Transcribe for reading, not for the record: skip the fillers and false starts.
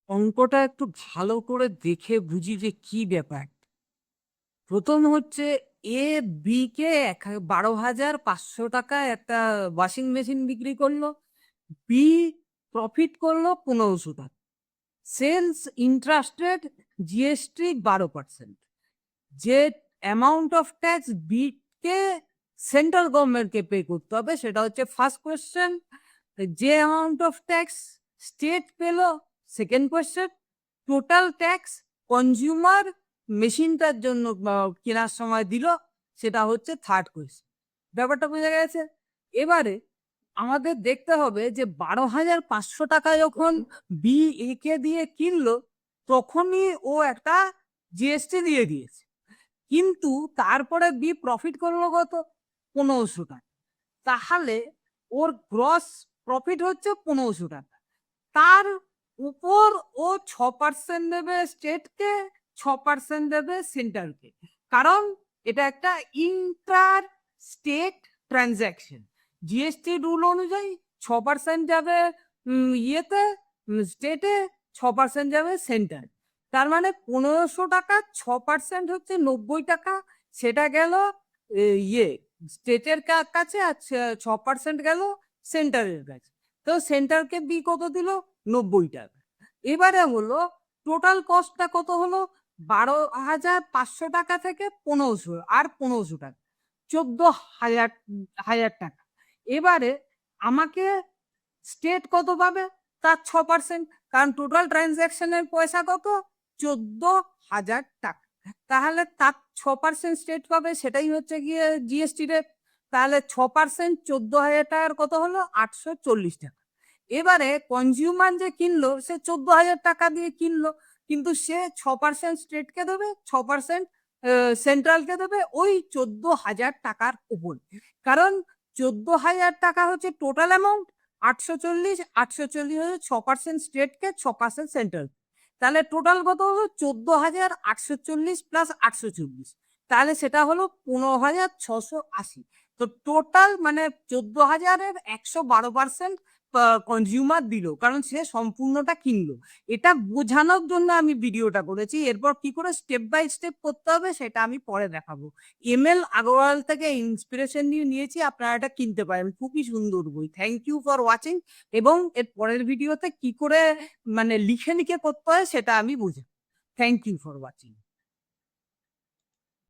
অঙ্কটা একটু ভালো করে দেখে বুঝি যে কি ব্যাপার। প্রথম হচ্ছে এ বি কে ১২,৫০০ টাকায় একটা ওয়াশিং মেশিন বিক্রি করলো। বি প্রফিট করলো ১৫০০ টাকা। Sales interested GST ১২%। যে অ্যামাউন্ট অফ ট্যাক্স বি কে সেন্ট্রাল গভর্নমেন্টকে পে করতে হবে সেটা হচ্ছে ফার্স্ট কোয়েশ্চেন। যে অ্যামাউন্ট অফ ট্যাক্স স্টেট পেল second question. Total tax consumer মেশিনটার জন্য কেনার সময় দিল সেটা হচ্ছে থার্ড কোয়েশ্চেন। ব্যাপারটা বোঝা গেছে? এবারে আমাদের দেখতে হবে যে ১২,৫০০ টাকা যখন বি এ কে দিয়ে কিনলো তখনই ও একটা জিএসটি দিয়ে দিয়েছে, কিন্তু তারপরে বি প্রফিট করলো কত? ১৫০০ টাকা। তাহলে ওর গ্রস প্রফিট হচ্ছে ১৫০০ টাকা। তার উপর ও ৬% দেবে স্টেটকে, ৬% দেবে সেন্টারকে। কারণ এটা একটা inter state transaction. GST rule অনুযায়ী ৬% যাবে ইয়েতে, স্টেটে, ৬% যাবে সেন্টার। তার মানে ১৫০০ টাকা ৬% হচ্ছে ৯০ টাকা। সেটা গেল ইয়ে স্টেটের কাছে, আর ৬% গেল সেন্টারের কাছে। তো সেন্টারকে বি কত দিল? ৯০ টাকা। এবারে হলো টোটাল কস্টটা কত হলো? ১২,৫০০ টাকা থেকে ১৫০০ আর ১৫০০ টাকা, ১৪,০০০ টাকা। এবারে আমাকে স্টেট কত পাবে? তার ৬%। কারণ টোটাল ট্রানজাকশনের পয়সা কত? ১৪,০০০ টাকা। তাহলে তার ৬% স্টেট পাবে, সেটাই হচ্ছে গিয়ে জিএসটি রেট। তাহলে ৬% ১৪,০০০ টাকার কত হলো? ৮৪০ টাকা। এবারে কনজিউমার যে কিনলো সে ১৪,০০০ টাকা দিয়ে কিনলো, কিন্তু সে ৬% স্টেটকে দেবে, ৬% সেন্ট্রালকে দেবে ওই ১৪,০০০ টাকার উপর। কারণ ১৪,০০০ টাকা হচ্ছে টোটাল অ্যামাউন্ট, ৮৪০ হচ্ছে ৬% স্টেটকে, ৬% সেন্ট্রাল। তাহলে টোটাল কত হলো? ১৪,৮৪০ প্লাস ৮৪০। তাহলে সেটা হলো ১৫,৬৮০। তো টোটাল মানে ১৪,০০০-এর ১১২% কনজিউমার দিল, কারণ সে সম্পূর্ণটা কিনলো। এটা বোঝানোর জন্য আমি ভিডিওটা করেছি। এরপর কি করে স্টেপ বাই স্টেপ করতে হবে সেটা আমি পরে দেখাবো। এমএল আগরওয়াল থেকে ইন্সপিরেশন নিয়ে নিয়েছি, আপনারা এটা কিনতে পারেন, খুবই সুন্দর বই। Thank you for watching. এবং এর পরের ভিডিওতে কি করে মানে লিখে লিখে করতে হয় সেটা আমি বুঝাবো। Thank you for watching.